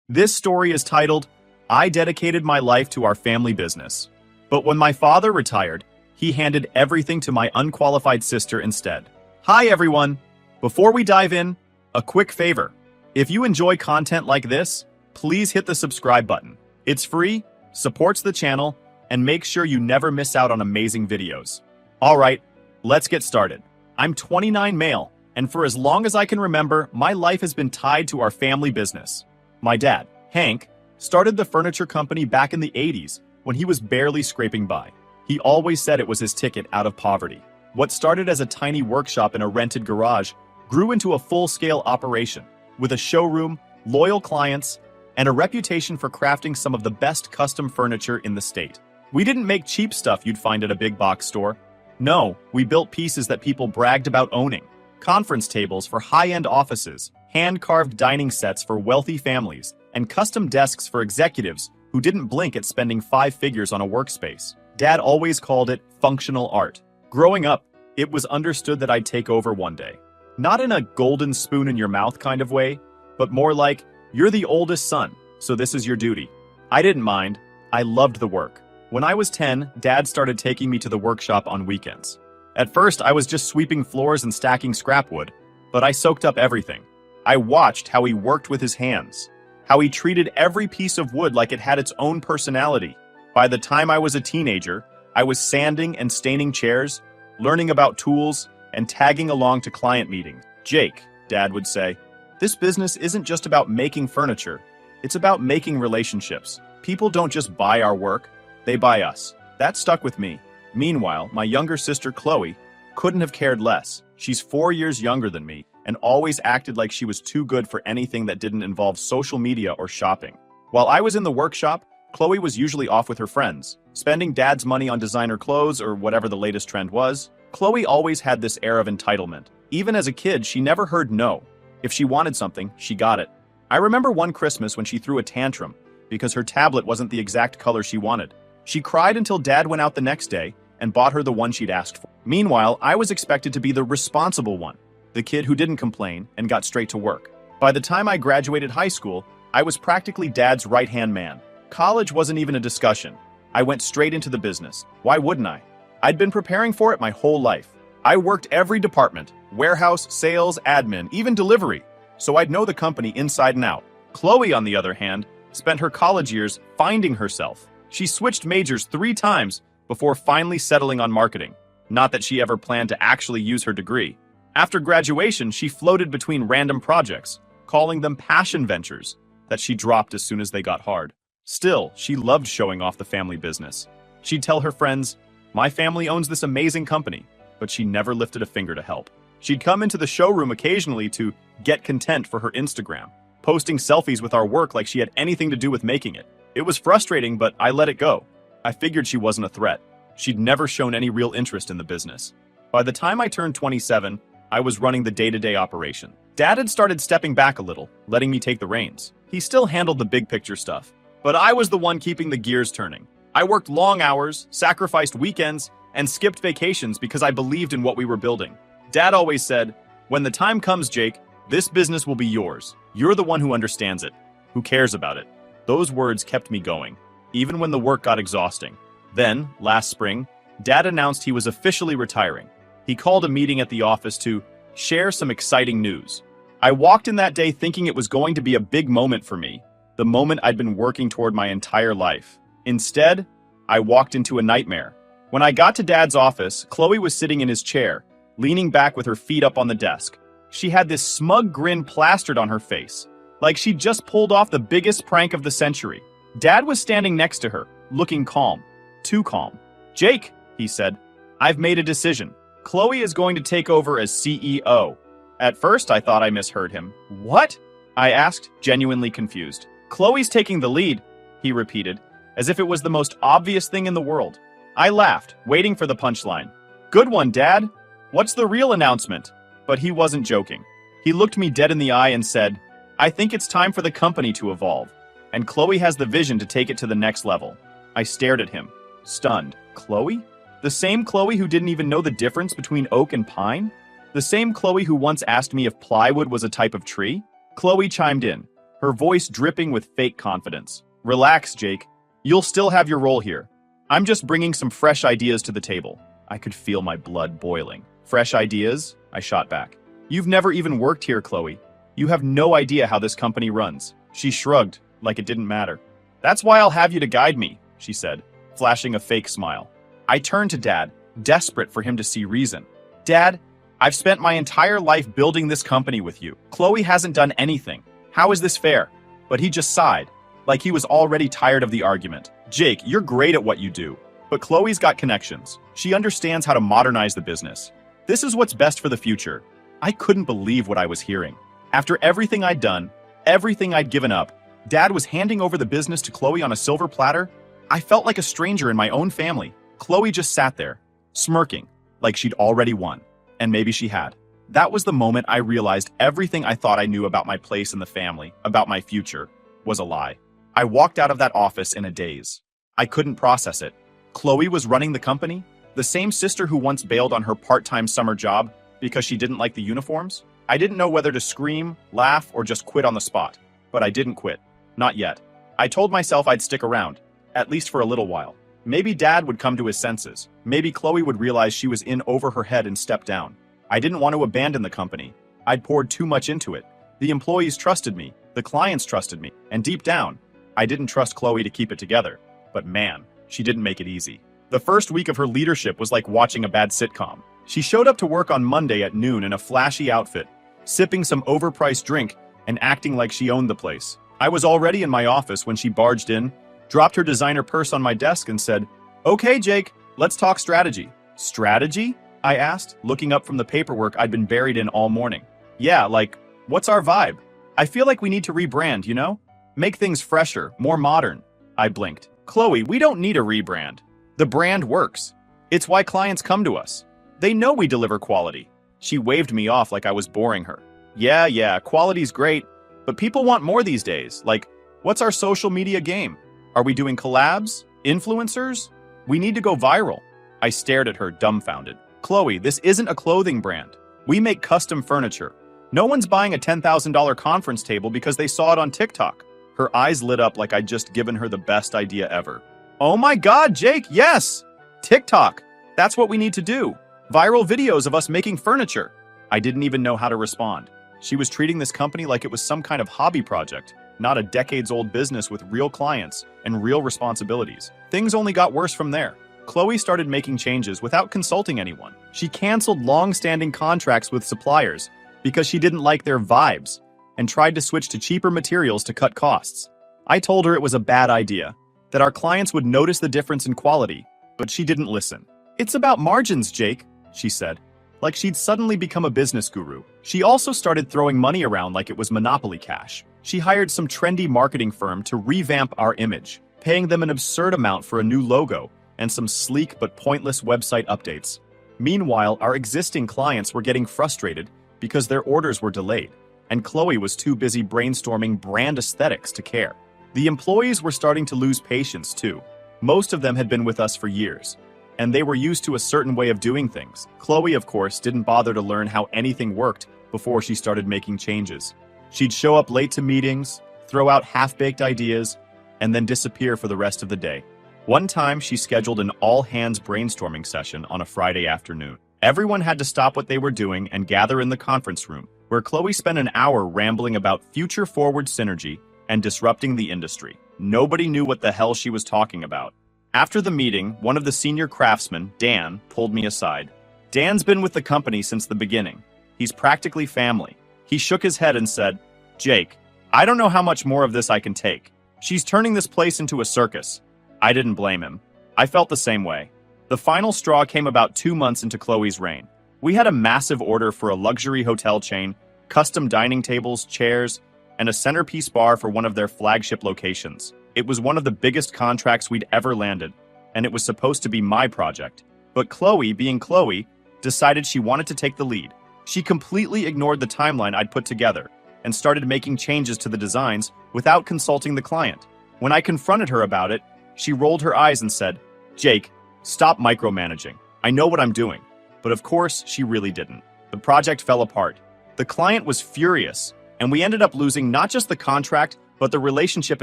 This story is titled, I Dedicated My Life to Our Family Business. But when my father retired, he handed everything to my unqualified sister instead. Hi everyone! Before we dive in, a quick favor. If you enjoy content like this, please hit the subscribe button. It's free, supports the channel, and makes sure you never miss out on amazing videos. Alright, let's get started. I'm 29 male, and for as long as I can remember, my life has been tied to our family business. My dad, Hank, started the furniture company back in the 80s when he was barely scraping by. He always said it was his ticket out of poverty. What started as a tiny workshop in a rented garage grew into a full-scale operation, with a showroom, loyal clients, and a reputation for crafting some of the best custom furniture in the state. We didn't make cheap stuff you'd find at a big box store. No, we built pieces that people bragged about owning. Conference tables for high-end offices, hand-carved dining sets for wealthy families, and custom desks for executives who didn't blink at spending 5 figures on a workspace. Dad always called it functional art. Growing up, it was understood that I'd take over one day. Not in a golden spoon in your mouth kind of way, but more like, you're the oldest son, so this is your duty. I didn't mind. I loved the work. When I was 10, Dad started taking me to the workshop on weekends. At first, I was just sweeping floors and stacking scrap wood, but I soaked up everything. I watched how he worked with his hands, how he treated every piece of wood like it had its own personality. By the time I was a teenager, I was sanding and staining chairs, learning about tools, and tagging along to client meetings. Jake, Dad would say, this business isn't just about making furniture, it's about making relationships. People don't just buy our work, they buy us. That stuck with me. Meanwhile, my younger sister Chloe couldn't have cared less. She's 4 years younger than me and always acted like she was too good for anything that didn't involve social media or shopping. While I was in the workshop, Chloe was usually off with her friends, spending Dad's money on designer clothes or whatever the latest trend was. Chloe always had this air of entitlement. Even as a kid, she never heard no. If she wanted something, she got it. I remember one Christmas when she threw a tantrum because her tablet wasn't the exact color she wanted. She cried until Dad went out the next day and bought her the one she'd asked for. Meanwhile, I was expected to be the responsible one, the kid who didn't complain and got straight to work. By the time I graduated high school, I was practically Dad's right-hand man. College wasn't even a discussion. I went straight into the business. Why wouldn't I? I'd been preparing for it my whole life. I worked every department, warehouse, sales, admin, even delivery, so I'd know the company inside and out. Chloe, on the other hand, spent her college years finding herself. She switched majors 3 times before finally settling on marketing. Not that she ever planned to actually use her degree. After graduation, she floated between random projects, calling them passion ventures, that she dropped as soon as they got hard. Still, she loved showing off the family business. She'd tell her friends, my family owns this amazing company, but she never lifted a finger to help. She'd come into the showroom occasionally to get content for her Instagram, posting selfies with our work like she had anything to do with making it. It was frustrating, but I let it go. I figured she wasn't a threat. She'd never shown any real interest in the business. By the time I turned 27, I was running the day-to-day operation. Dad had started stepping back a little, letting me take the reins. He still handled the big picture stuff, but I was the one keeping the gears turning. I worked long hours, sacrificed weekends, and skipped vacations because I believed in what we were building. Dad always said, when the time comes, Jake, this business will be yours. You're the one who understands it, who cares about it. Those words kept me going, even when the work got exhausting. Then, last spring, Dad announced he was officially retiring. He called a meeting at the office to share some exciting news. I walked in that day thinking it was going to be a big moment for me, the moment I'd been working toward my entire life. Instead, I walked into a nightmare. When I got to Dad's office, Chloe was sitting in his chair, leaning back with her feet up on the desk. She had this smug grin plastered on her face, like she'd just pulled off the biggest prank of the century. Dad was standing next to her, looking calm. Too calm. Jake, he said, I've made a decision. Chloe is going to take over as CEO. At first, I thought I misheard him. What? I asked, genuinely confused. Chloe's taking the lead, he repeated, as if it was the most obvious thing in the world. I laughed, waiting for the punchline. Good one, Dad. What's the real announcement? But he wasn't joking. He looked me dead in the eye and said, I think it's time for the company to evolve, and Chloe has the vision to take it to the next level. I stared at him, stunned. Chloe? The same Chloe who didn't even know the difference between oak and pine? The same Chloe who once asked me if plywood was a type of tree? Chloe chimed in, her voice dripping with fake confidence. Relax, Jake. You'll still have your role here. I'm just bringing some fresh ideas to the table. I could feel my blood boiling. Fresh ideas? I shot back. You've never even worked here, Chloe. You have no idea how this company runs. She shrugged, like it didn't matter. That's why I'll have you to guide me, she said, flashing a fake smile. I turned to Dad, desperate for him to see reason. Dad, I've spent my entire life building this company with you. Chloe hasn't done anything. How is this fair? But he just sighed, like he was already tired of the argument. Jake, you're great at what you do, but Chloe's got connections. She understands how to modernize the business. This is what's best for the future. I couldn't believe what I was hearing. After everything I'd done, everything I'd given up, Dad was handing over the business to Chloe on a silver platter. I felt like a stranger in my own family. Chloe just sat there, smirking, like she'd already won. And maybe she had. That was the moment I realized everything I thought I knew about my place in the family, about my future, was a lie. I walked out of that office in a daze. I couldn't process it. Chloe was running the company? The same sister who once bailed on her part-time summer job because she didn't like the uniforms? I didn't know whether to scream, laugh, or just quit on the spot. But I didn't quit. Not yet. I told myself I'd stick around, at least for a little while. Maybe Dad would come to his senses. Maybe Chloe would realize she was in over her head and step down. I didn't want to abandon the company. I'd poured too much into it. The employees trusted me, the clients trusted me, and deep down, I didn't trust Chloe to keep it together. But man, she didn't make it easy. The first week of her leadership was like watching a bad sitcom. She showed up to work on Monday at noon in a flashy outfit, sipping some overpriced drink and acting like she owned the place. I was already in my office when she barged in, dropped her designer purse on my desk and said, "Okay, Jake, let's talk strategy." Strategy? I asked, looking up from the paperwork I'd been buried in all morning. Yeah, like, what's our vibe? I feel like we need to rebrand, you know? Make things fresher, more modern. I blinked. Chloe, we don't need a rebrand. The brand works. It's why clients come to us. They know we deliver quality. She waved me off like I was boring her. Yeah, quality's great, but people want more these days. Like, what's our social media game? Are we doing collabs? Influencers? We need to go viral. I stared at her, dumbfounded. Chloe, this isn't a clothing brand. We make custom furniture. No one's buying a $10,000 conference table because they saw it on TikTok. Her eyes lit up like I'd just given her the best idea ever. Oh my God, Jake, yes! TikTok. That's what we need to do. Viral videos of us making furniture. I didn't even know how to respond. She was treating this company like it was some kind of hobby project, not a decades-old business with real clients and real responsibilities. Things only got worse from there. Chloe started making changes without consulting anyone. She canceled long-standing contracts with suppliers because she didn't like their vibes and tried to switch to cheaper materials to cut costs. I told her it was a bad idea, that our clients would notice the difference in quality, but she didn't listen. It's about margins, Jake, she said, like she'd suddenly become a business guru. She also started throwing money around like it was Monopoly cash. She hired some trendy marketing firm to revamp our image, paying them an absurd amount for a new logo and some sleek but pointless website updates. Meanwhile, our existing clients were getting frustrated because their orders were delayed, and Chloe was too busy brainstorming brand aesthetics to care. The employees were starting to lose patience too. Most of them had been with us for years, and they were used to a certain way of doing things. Chloe, of course, didn't bother to learn how anything worked before she started making changes. She'd show up late to meetings, throw out half-baked ideas, and then disappear for the rest of the day. One time, she scheduled an all-hands brainstorming session on a Friday afternoon. Everyone had to stop what they were doing and gather in the conference room, where Chloe spent an hour rambling about future-forward synergy and disrupting the industry. Nobody knew what the hell she was talking about. After the meeting, one of the senior craftsmen, Dan, pulled me aside. Dan's been with the company since the beginning. He's practically family. He shook his head and said, "Jake, I don't know how much more of this I can take. She's turning this place into a circus." I didn't blame him. I felt the same way. The final straw came about 2 months into Chloe's reign. We had a massive order for a luxury hotel chain, custom dining tables, chairs, and a centerpiece bar for one of their flagship locations. It was one of the biggest contracts we'd ever landed, and it was supposed to be my project. But Chloe, being Chloe, decided she wanted to take the lead. She completely ignored the timeline I'd put together and started making changes to the designs without consulting the client. When I confronted her about it, she rolled her eyes and said, "Jake, stop micromanaging. I know what I'm doing." But of course, she really didn't. The project fell apart. The client was furious, And we ended up losing not just the contract, but the relationship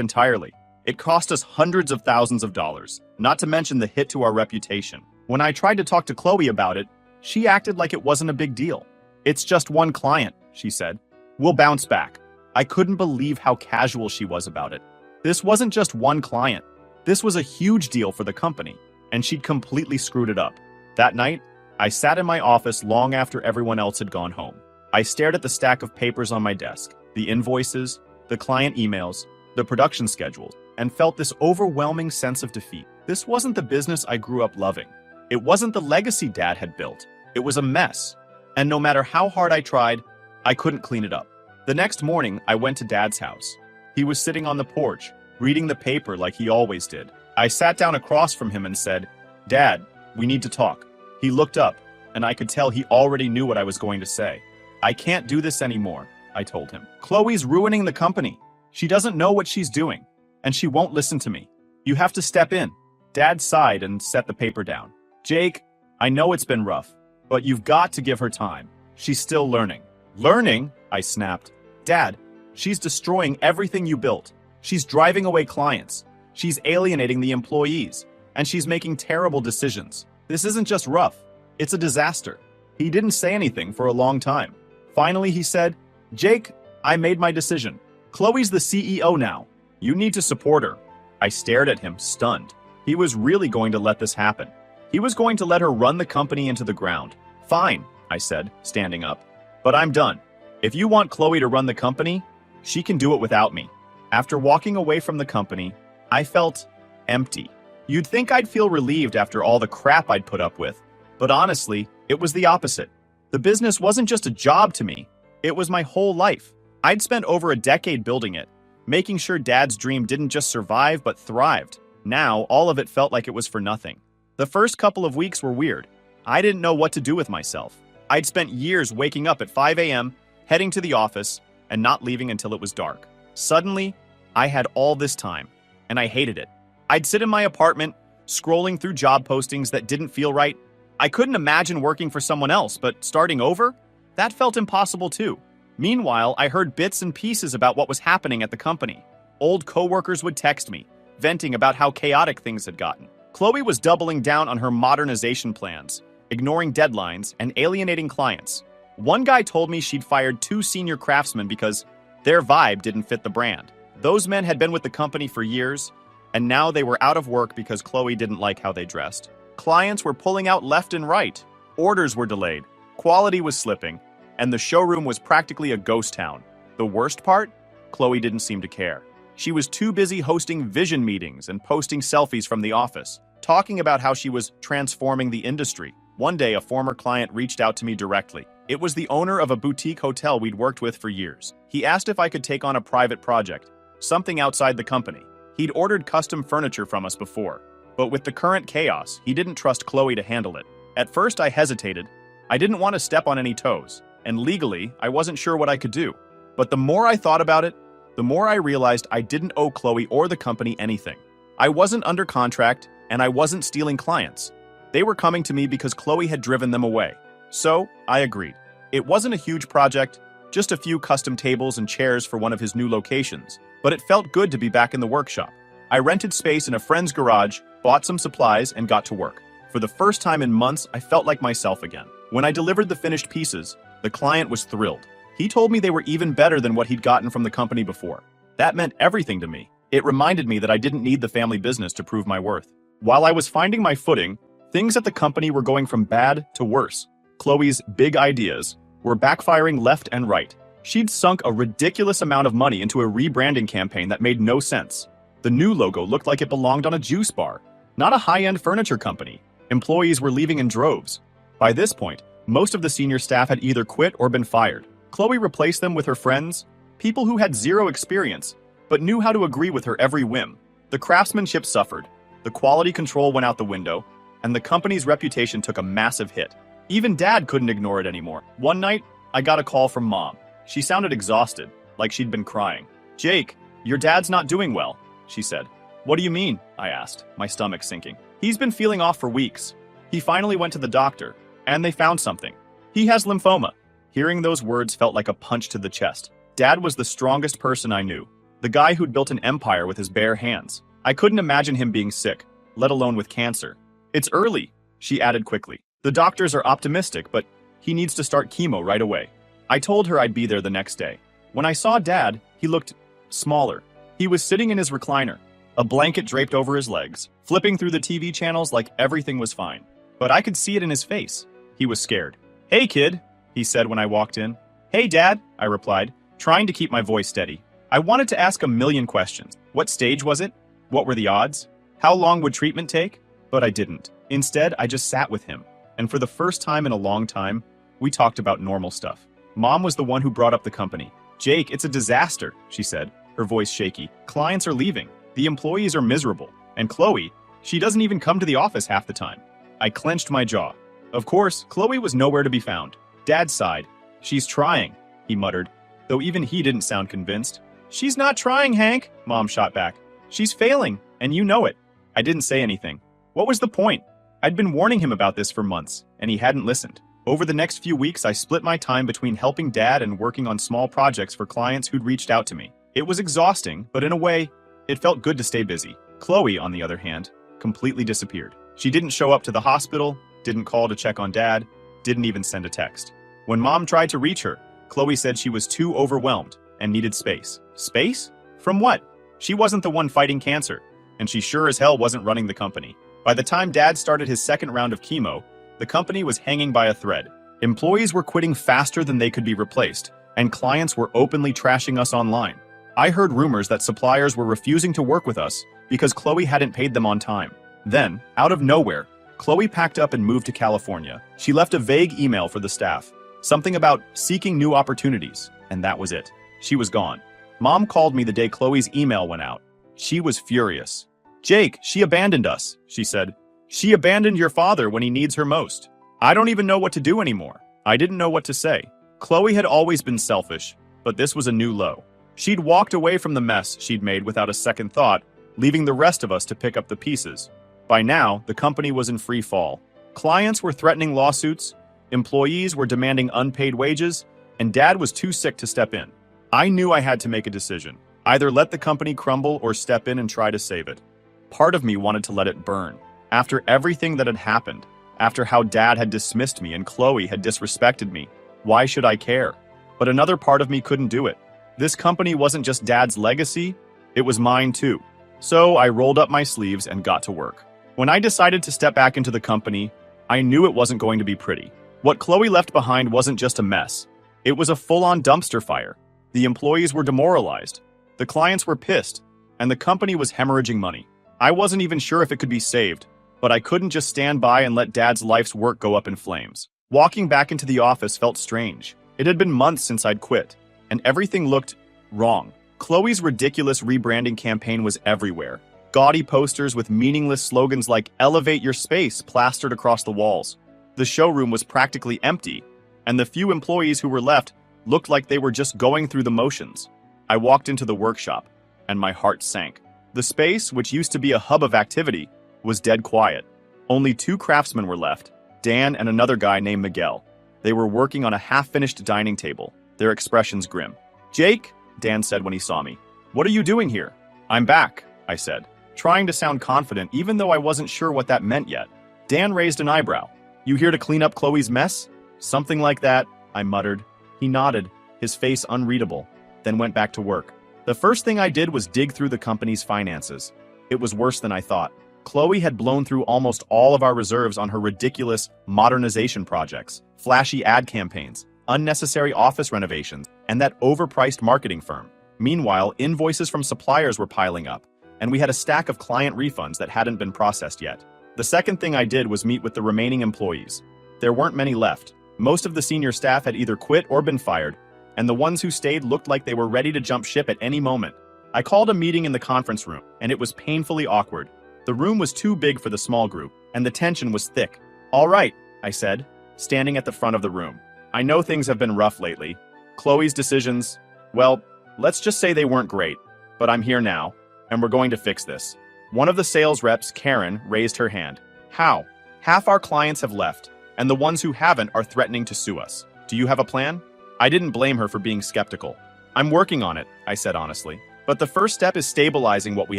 entirely. It cost us hundreds of thousands of dollars, not to mention the hit to our reputation. When I tried to talk to Chloe about it, she acted like it wasn't a big deal. "It's just one client," she said. "We'll bounce back." I couldn't believe how casual she was about it. This wasn't just one client. This was a huge deal for the company, and she'd completely screwed it up. That night, I sat in my office long after everyone else had gone home. I stared at the stack of papers on my desk, the invoices, the client emails, the production schedules, and felt this overwhelming sense of defeat. This wasn't the business I grew up loving. It wasn't the legacy Dad had built. It was a mess. And no matter how hard I tried, I couldn't clean it up. The next morning, I went to Dad's house. He was sitting on the porch, reading the paper like he always did. I sat down across from him and said, "Dad, we need to talk." He looked up, and I could tell he already knew what I was going to say. "I can't do this anymore," I told him. "Chloe's ruining the company. She doesn't know what she's doing, and she won't listen to me. You have to step in." Dad sighed and set the paper down. "Jake, I know it's been rough, but you've got to give her time. She's still learning." "Learning?" I snapped. "Dad, she's destroying everything you built. She's driving away clients. She's alienating the employees, and she's making terrible decisions. This isn't just rough, it's a disaster." He didn't say anything for a long time. Finally, he said, "Jake, I made my decision. Chloe's the CEO now. You need to support her." I stared at him, stunned. He was really going to let this happen. He was going to let her run the company into the ground. "Fine," I said, standing up. "But I'm done. If you want Chloe to run the company, she can do it without me." After walking away from the company, I felt empty. You'd think I'd feel relieved after all the crap I'd put up with, but honestly, it was the opposite. The business wasn't just a job to me, it was my whole life. I'd spent over a decade building it, making sure Dad's dream didn't just survive but thrived. Now, all of it felt like it was for nothing. The first couple of weeks were weird. I didn't know what to do with myself. I'd spent years waking up at 5 a.m., heading to the office, and not leaving until it was dark. Suddenly, I had all this time, and I hated it. I'd sit in my apartment, scrolling through job postings that didn't feel right. I couldn't imagine working for someone else, but starting over? That felt impossible too. Meanwhile, I heard bits and pieces about what was happening at the company. Old coworkers would text me, venting about how chaotic things had gotten. Chloe was doubling down on her modernization plans, ignoring deadlines, and alienating clients. One guy told me she'd fired 2 senior craftsmen because their vibe didn't fit the brand. Those men had been with the company for years, and now they were out of work because Chloe didn't like how they dressed. Clients were pulling out left and right. Orders were delayed. Quality was slipping, and the showroom was practically a ghost town. The worst part? Chloe didn't seem to care. She was too busy hosting vision meetings and posting selfies from the office, talking about how she was transforming the industry. One day, a former client reached out to me directly. It was the owner of a boutique hotel we'd worked with for years. He asked if I could take on a private project, something outside the company. He'd ordered custom furniture from us before, but with the current chaos, he didn't trust Chloe to handle it. At first, I hesitated. I didn't want to step on any toes, and legally, I wasn't sure what I could do. But the more I thought about it, the more I realized I didn't owe Chloe or the company anything. I wasn't under contract, and I wasn't stealing clients. They were coming to me because Chloe had driven them away. So, I agreed. It wasn't a huge project, just a few custom tables and chairs for one of his new locations, but it felt good to be back in the workshop. I rented space in a friend's garage, bought some supplies, and got to work. For the first time in months, I felt like myself again. When I delivered the finished pieces, the client was thrilled. He told me they were even better than what he'd gotten from the company before. That meant everything to me. It reminded me that I didn't need the family business to prove my worth. While I was finding my footing, things at the company were going from bad to worse. Chloe's big ideas were backfiring left and right. She'd sunk a ridiculous amount of money into a rebranding campaign that made no sense. The new logo looked like it belonged on a juice bar, not a high-end furniture company. Employees were leaving in droves. By this point, most of the senior staff had either quit or been fired. Chloe replaced them with her friends, people who had zero experience, but knew how to agree with her every whim. The craftsmanship suffered, the quality control went out the window, and the company's reputation took a massive hit. Even Dad couldn't ignore it anymore. One night, I got a call from Mom. She sounded exhausted, like she'd been crying. "Jake, your dad's not doing well," she said. "What do you mean?" I asked, my stomach sinking. "He's been feeling off for weeks. He finally went to the doctor, and they found something. He has lymphoma." Hearing those words felt like a punch to the chest. Dad was the strongest person I knew. The guy who'd built an empire with his bare hands. I couldn't imagine him being sick, let alone with cancer. It's early, she added quickly. The doctors are optimistic, but he needs to start chemo right away. I told her I'd be there the next day. When I saw Dad, he looked smaller. He was sitting in his recliner, a blanket draped over his legs, flipping through the TV channels like everything was fine. But I could see it in his face. He was scared. "Hey, kid," he said when I walked in. "Hey, Dad," I replied, trying to keep my voice steady. I wanted to ask a million questions. What stage was it? What were the odds? How long would treatment take? But I didn't. Instead, I just sat with him. And for the first time in a long time, we talked about normal stuff. Mom was the one who brought up the company. "Jake, it's a disaster," she said, her voice shaky. "Clients are leaving. The employees are miserable. And Chloe, she doesn't even come to the office half the time." I clenched my jaw. Of course, Chloe was nowhere to be found. Dad sighed. "She's trying," he muttered, though even he didn't sound convinced. "She's not trying, Hank," Mom shot back. "She's failing, and you know it." I didn't say anything. What was the point? I'd been warning him about this for months, and he hadn't listened. Over the next few weeks, I split my time between helping Dad and working on small projects for clients who'd reached out to me. It was exhausting, but in a way, it felt good to stay busy. Chloe, on the other hand, completely disappeared. She didn't show up to the hospital, didn't call to check on Dad, didn't even send a text. When Mom tried to reach her, Chloe said she was too overwhelmed and needed space. Space? From what? She wasn't the one fighting cancer, and she sure as hell wasn't running the company. By the time Dad started his second round of chemo, the company was hanging by a thread. Employees were quitting faster than they could be replaced, and clients were openly trashing us online. I heard rumors that suppliers were refusing to work with us because Chloe hadn't paid them on time. Then, out of nowhere, Chloe packed up and moved to California. She left a vague email for the staff, something about seeking new opportunities, and that was it. She was gone. Mom called me the day Chloe's email went out. She was furious. "Jake, she abandoned us," she said. "She abandoned your father when he needs her most. I don't even know what to do anymore." I didn't know what to say. Chloe had always been selfish, but this was a new low. She'd walked away from the mess she'd made without a second thought, leaving the rest of us to pick up the pieces. By now, the company was in free fall. Clients were threatening lawsuits, employees were demanding unpaid wages, and Dad was too sick to step in. I knew I had to make a decision. Either let the company crumble or step in and try to save it. Part of me wanted to let it burn. After everything that had happened, after how Dad had dismissed me and Chloe had disrespected me, why should I care? But another part of me couldn't do it. This company wasn't just Dad's legacy, it was mine too. So I rolled up my sleeves and got to work. When I decided to step back into the company, I knew it wasn't going to be pretty. What Chloe left behind wasn't just a mess. It was a full-on dumpster fire. The employees were demoralized. The clients were pissed, and the company was hemorrhaging money. I wasn't even sure if it could be saved, but I couldn't just stand by and let Dad's life's work go up in flames. Walking back into the office felt strange. It had been months since I'd quit, and everything looked wrong. Chloe's ridiculous rebranding campaign was everywhere. Gaudy posters with meaningless slogans like "Elevate your space" plastered across the walls. The showroom was practically empty, and the few employees who were left looked like they were just going through the motions. I walked into the workshop, and my heart sank. The space, which used to be a hub of activity, was dead quiet. Only 2 craftsmen were left, Dan and another guy named Miguel. They were working on a half-finished dining table, their expressions grim. "Jake," Dan said when he saw me. "What are you doing here?" "I'm back," I said, trying to sound confident even though I wasn't sure what that meant yet. Dan raised an eyebrow. "You here to clean up Chloe's mess?" "Something like that," I muttered. He nodded, his face unreadable, then went back to work. The first thing I did was dig through the company's finances. It was worse than I thought. Chloe had blown through almost all of our reserves on her ridiculous modernization projects, flashy ad campaigns, unnecessary office renovations, and that overpriced marketing firm. Meanwhile, invoices from suppliers were piling up, and we had a stack of client refunds that hadn't been processed yet. The second thing I did was meet with the remaining employees. There weren't many left. Most of the senior staff had either quit or been fired, and the ones who stayed looked like they were ready to jump ship at any moment. I called a meeting in the conference room, and it was painfully awkward. The room was too big for the small group, and the tension was thick. "All right," I said, standing at the front of the room. "I know things have been rough lately. Chloe's decisions, well, let's just say they weren't great. But I'm here now, and we're going to fix this." One of the sales reps, Karen, raised her hand. "How? Half our clients have left, and the ones who haven't are threatening to sue us. Do you have a plan?" I didn't blame her for being skeptical. I'm working on it, I said honestly. But the first step is stabilizing what we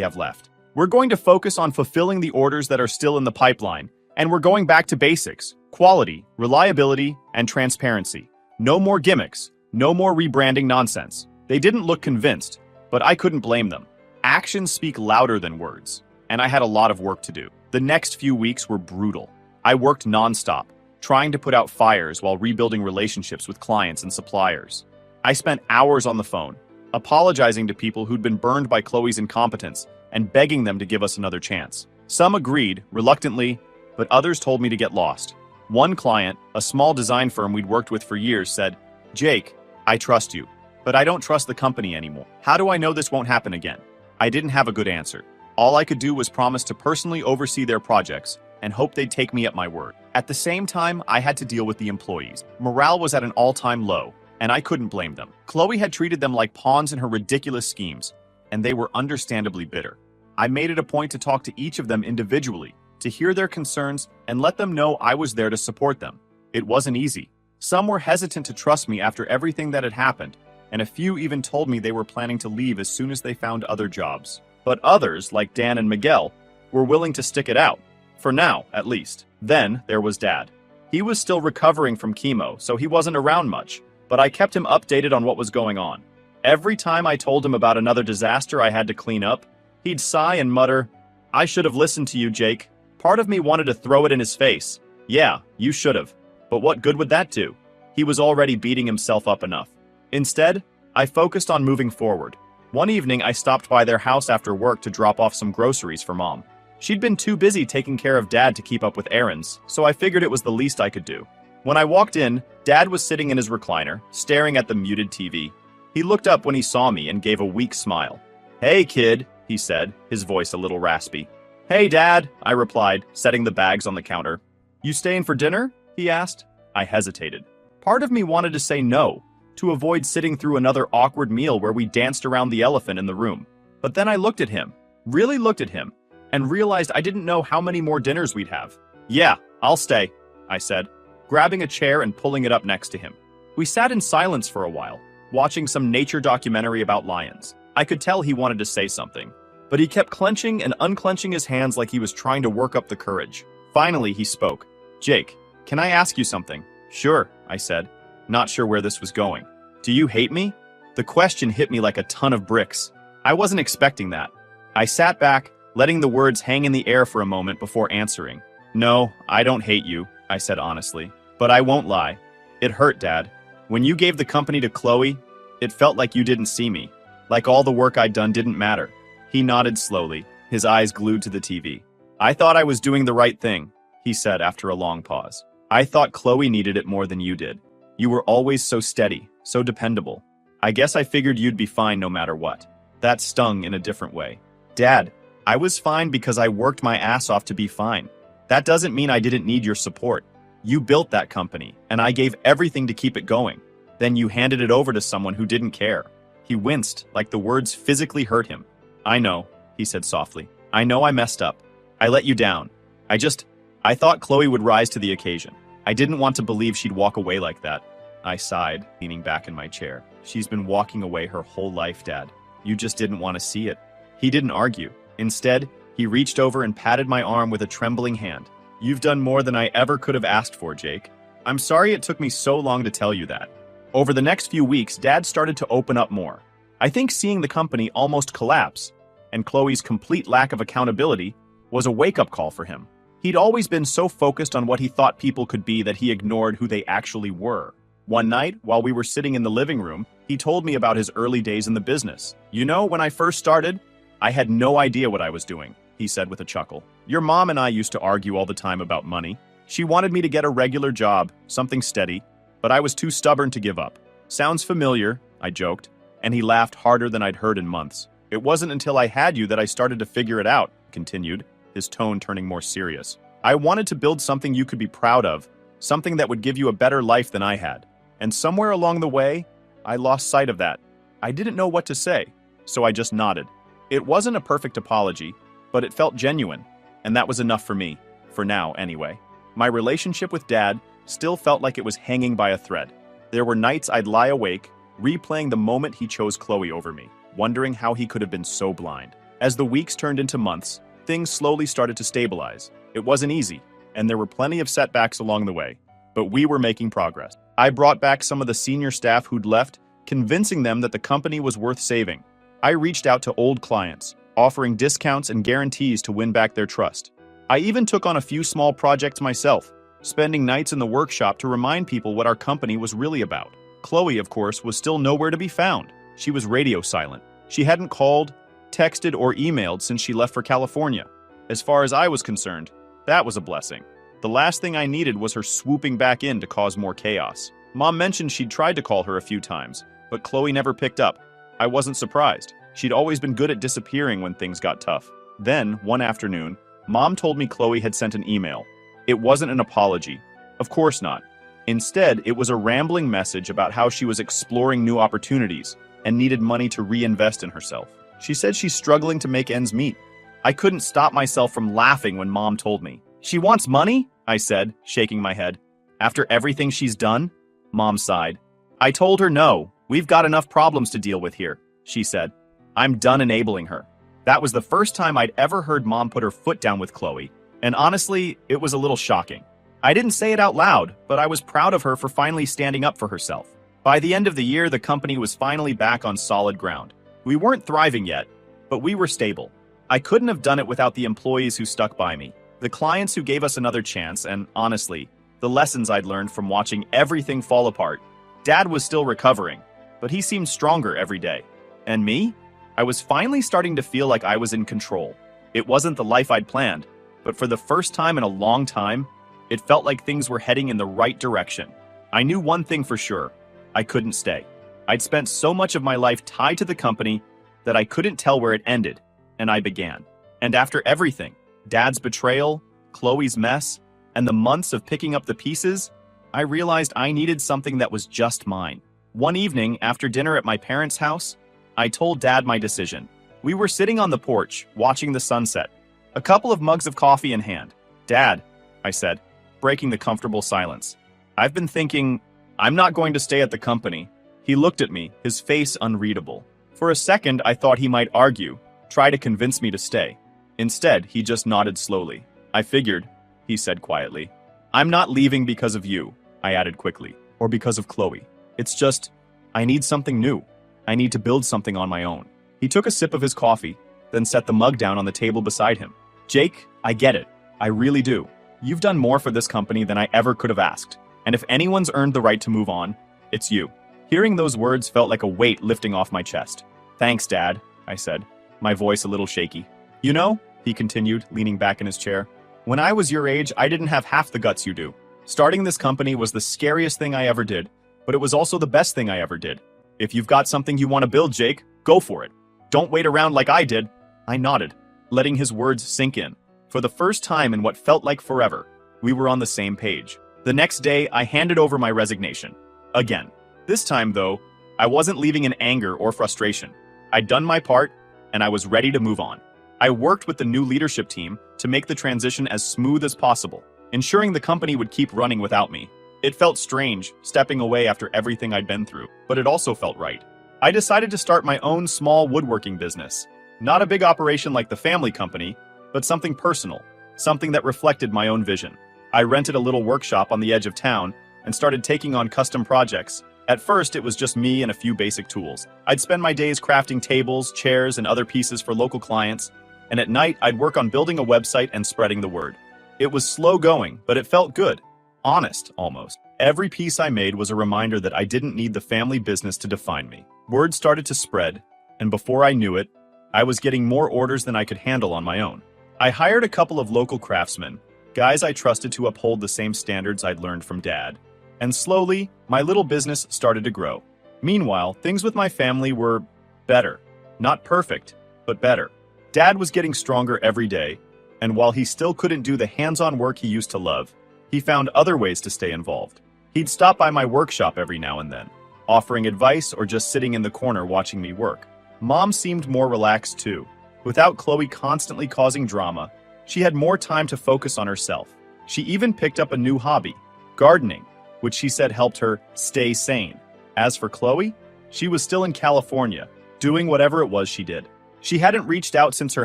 have left. We're going to focus on fulfilling the orders that are still in the pipeline, and we're going back to basics: quality, reliability, and transparency. No more gimmicks, no more rebranding nonsense. They didn't look convinced, but I couldn't blame them. Actions speak louder than words, and I had a lot of work to do. The next few weeks were brutal. I worked nonstop, trying to put out fires while rebuilding relationships with clients and suppliers. I spent hours on the phone, apologizing to people who'd been burned by Chloe's incompetence and begging them to give us another chance. Some agreed, reluctantly, but others told me to get lost. One client, a small design firm we'd worked with for years, said, "Jake, I trust you, but I don't trust the company anymore. How do I know this won't happen again?" I didn't have a good answer. All I could do was promise to personally oversee their projects and hope they'd take me at my word. At the same time, I had to deal with the employees. Morale was at an all-time low, and I couldn't blame them. Chloe had treated them like pawns in her ridiculous schemes, and they were understandably bitter. I made it a point to talk to each of them individually, to hear their concerns and let them know I was there to support them. It wasn't easy. Some were hesitant to trust me after everything that had happened, and a few even told me they were planning to leave as soon as they found other jobs. But others, like Dan and Miguel, were willing to stick it out. For now, at least. Then there was Dad. He was still recovering from chemo, so he wasn't around much, but I kept him updated on what was going on. Every time I told him about another disaster I had to clean up, he'd sigh and mutter, "I should have listened to you, Jake." Part of me wanted to throw it in his face. Yeah, you should have. But what good would that do? He was already beating himself up enough. Instead, I focused on moving forward. One evening, I stopped by their house after work to drop off some groceries for Mom. She'd been too busy taking care of Dad to keep up with errands, so I figured it was the least I could do. When I walked in, Dad was sitting in his recliner, staring at the muted TV. He looked up when he saw me and gave a weak smile. "Hey, kid," he said, his voice a little raspy. "Hey, Dad," I replied, setting the bags on the counter. "You staying for dinner?" he asked. I hesitated. Part of me wanted to say no, to avoid sitting through another awkward meal where we danced around the elephant in the room. But then I looked at him, really looked at him, and realized I didn't know how many more dinners we'd have. "Yeah, I'll stay," I said, grabbing a chair and pulling it up next to him. We sat in silence for a while, watching some nature documentary about lions. I could tell he wanted to say something, but he kept clenching and unclenching his hands like he was trying to work up the courage. Finally, he spoke. "Jake, can I ask you something?" "Sure," I said, not sure where this was going. "Do you hate me?" The question hit me like a ton of bricks. I wasn't expecting that. I sat back, letting the words hang in the air for a moment before answering. "No, I don't hate you," I said honestly. "But I won't lie. It hurt, Dad. When you gave the company to Chloe, it felt like you didn't see me. Like all the work I'd done didn't matter." He nodded slowly, his eyes glued to the TV. "I thought I was doing the right thing," he said after a long pause. "I thought Chloe needed it more than you did. You were always so steady, so dependable. I guess I figured you'd be fine no matter what." That stung in a different way. "Dad, I was fine because I worked my ass off to be fine. That doesn't mean I didn't need your support. You built that company, and I gave everything to keep it going. Then you handed it over to someone who didn't care." He winced, like the words physically hurt him. "I know," he said softly. "I know I messed up. I let you down. I thought Chloe would rise to the occasion. I didn't want to believe she'd walk away like that." I sighed, leaning back in my chair. "She's been walking away her whole life, Dad. You just didn't want to see it." He didn't argue. Instead, he reached over and patted my arm with a trembling hand. "You've done more than I ever could have asked for, Jake. I'm sorry it took me so long to tell you that." Over the next few weeks, Dad started to open up more. I think seeing the company almost collapse, and Chloe's complete lack of accountability, was a wake-up call for him. He'd always been so focused on what he thought people could be that he ignored who they actually were. One night, while we were sitting in the living room, he told me about his early days in the business. "You know, when I first started, I had no idea what I was doing," he said with a chuckle. "Your mom and I used to argue all the time about money. She wanted me to get a regular job, something steady, but I was too stubborn to give up." "Sounds familiar," I joked, and he laughed harder than I'd heard in months. "It wasn't until I had you that I started to figure it out," he continued, his tone turning more serious. "I wanted to build something you could be proud of, something that would give you a better life than I had. And somewhere along the way, I lost sight of that. I didn't know what to say, so I just nodded. It wasn't a perfect apology, but it felt genuine, and that was enough for me, for now anyway. My relationship with Dad still felt like it was hanging by a thread. There were nights I'd lie awake, replaying the moment he chose Chloe over me, wondering how he could have been so blind. As the weeks turned into months, things slowly started to stabilize. It wasn't easy, and there were plenty of setbacks along the way, but we were making progress. I brought back some of the senior staff who'd left, convincing them that the company was worth saving. I reached out to old clients, offering discounts and guarantees to win back their trust. I even took on a few small projects myself, spending nights in the workshop to remind people what our company was really about. Chloe, of course, was still nowhere to be found. She was radio silent. She hadn't called, texted, or emailed since she left for California. As far as I was concerned, that was a blessing. The last thing I needed was her swooping back in to cause more chaos. Mom mentioned she'd tried to call her a few times, but Chloe never picked up. I wasn't surprised. She'd always been good at disappearing when things got tough. Then, one afternoon, Mom told me Chloe had sent an email. It wasn't an apology. Of course not. Instead, it was a rambling message about how she was exploring new opportunities and needed money to reinvest in herself. She said she's struggling to make ends meet. I couldn't stop myself from laughing when Mom told me. "She wants money?" I said, shaking my head. "After everything she's done?" Mom sighed. "I told her no. We've got enough problems to deal with here," she said. "I'm done enabling her." That was the first time I'd ever heard Mom put her foot down with Chloe, and honestly, it was a little shocking. I didn't say it out loud, but I was proud of her for finally standing up for herself. By the end of the year, the company was finally back on solid ground. We weren't thriving yet, but we were stable. I couldn't have done it without the employees who stuck by me, the clients who gave us another chance, and honestly, the lessons I'd learned from watching everything fall apart. Dad was still recovering, but he seemed stronger every day. And me? I was finally starting to feel like I was in control. It wasn't the life I'd planned, but for the first time in a long time, it felt like things were heading in the right direction. I knew one thing for sure. I couldn't stay. I'd spent so much of my life tied to the company that I couldn't tell where it ended, and I began. And after everything, Dad's betrayal, Chloe's mess, and the months of picking up the pieces, I realized I needed something that was just mine. One evening, after dinner at my parents' house, I told Dad my decision. We were sitting on the porch, watching the sunset, a couple of mugs of coffee in hand. "Dad," I said, breaking the comfortable silence, "I've been thinking, I'm not going to stay at the company." He looked at me, his face unreadable. For a second, I thought he might argue, try to convince me to stay. Instead, he just nodded slowly. "I figured," he said quietly. "I'm not leaving because of you," I added quickly, "or because of Chloe. It's just, I need something new. I need to build something on my own." He took a sip of his coffee, then set the mug down on the table beside him. "Jake, I get it. I really do. You've done more for this company than I ever could have asked. And if anyone's earned the right to move on, it's you." Hearing those words felt like a weight lifting off my chest. "Thanks, Dad," I said, my voice a little shaky. "You know," he continued, leaning back in his chair, "when I was your age, I didn't have half the guts you do. Starting this company was the scariest thing I ever did, but it was also the best thing I ever did. If you've got something you want to build, Jake, go for it. Don't wait around like I did." I nodded, letting his words sink in. For the first time in what felt like forever, we were on the same page. The next day, I handed over my resignation. Again. This time, though, I wasn't leaving in anger or frustration. I'd done my part, and I was ready to move on. I worked with the new leadership team to make the transition as smooth as possible, ensuring the company would keep running without me. It felt strange, stepping away after everything I'd been through, but it also felt right. I decided to start my own small woodworking business. Not a big operation like the family company, but something personal, something that reflected my own vision. I rented a little workshop on the edge of town and started taking on custom projects. At first, it was just me and a few basic tools. I'd spend my days crafting tables, chairs, and other pieces for local clients, and at night, I'd work on building a website and spreading the word. It was slow going, but it felt good. Honest, almost. Every piece I made was a reminder that I didn't need the family business to define me. Word started to spread, and before I knew it, I was getting more orders than I could handle on my own. I hired a couple of local craftsmen, guys I trusted to uphold the same standards I'd learned from Dad. And slowly, my little business started to grow. Meanwhile, things with my family were better. Not perfect, but better. Dad was getting stronger every day, and while he still couldn't do the hands-on work he used to love, he found other ways to stay involved. He'd stop by my workshop every now and then, offering advice or just sitting in the corner watching me work. Mom seemed more relaxed too. Without Chloe constantly causing drama, she had more time to focus on herself. She even picked up a new hobby, gardening, which she said helped her stay sane. As for Chloe, She was still in California, doing whatever it was she did. She hadn't reached out since her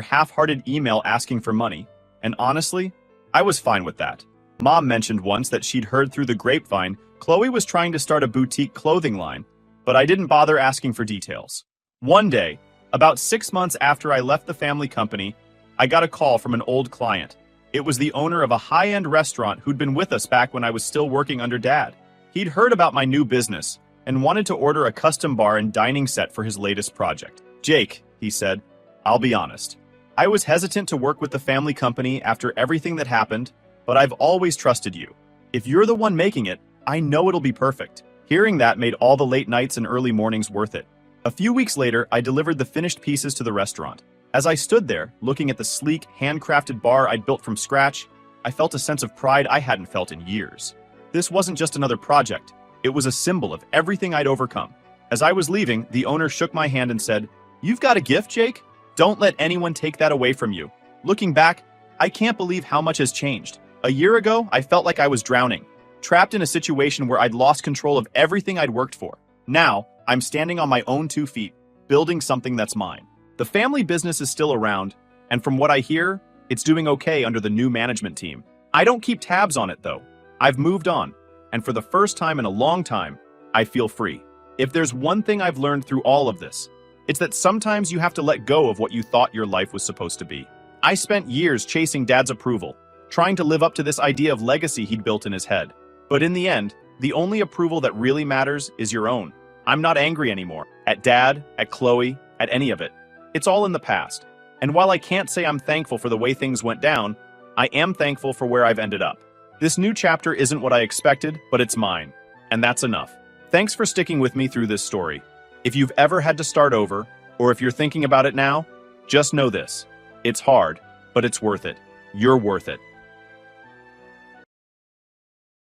half-hearted email asking for money, and honestly, I was fine with that. Mom mentioned once that she'd heard through the grapevine Chloe was trying to start a boutique clothing line, but I didn't bother asking for details. One day, about 6 months after I left the family company, I got a call from an old client. It was the owner of a high-end restaurant who'd been with us back when I was still working under Dad. He'd heard about my new business and wanted to order a custom bar and dining set for his latest project. "Jake," he said, "I'll be honest. I was hesitant to work with the family company after everything that happened, but I've always trusted you. If you're the one making it, I know it'll be perfect." Hearing that made all the late nights and early mornings worth it. A few weeks later, I delivered the finished pieces to the restaurant. As I stood there, looking at the sleek, handcrafted bar I'd built from scratch, I felt a sense of pride I hadn't felt in years. This wasn't just another project. It was a symbol of everything I'd overcome. As I was leaving, the owner shook my hand and said, "You've got a gift, Jake? Don't let anyone take that away from you." Looking back, I can't believe how much has changed. A year ago, I felt like I was drowning, trapped in a situation where I'd lost control of everything I'd worked for. Now, I'm standing on my own 2 feet, building something that's mine. The family business is still around, and from what I hear, it's doing okay under the new management team. I don't keep tabs on it, though. I've moved on, and for the first time in a long time, I feel free. If there's one thing I've learned through all of this, it's that sometimes you have to let go of what you thought your life was supposed to be. I spent years chasing Dad's approval, trying to live up to this idea of legacy he'd built in his head. But in the end, the only approval that really matters is your own. I'm not angry anymore, at Dad, at Chloe, at any of it. It's all in the past. And while I can't say I'm thankful for the way things went down, I am thankful for where I've ended up. This new chapter isn't what I expected, but it's mine. And that's enough. Thanks for sticking with me through this story. If you've ever had to start over, or if you're thinking about it now, just know this. It's hard, but it's worth it. You're worth it.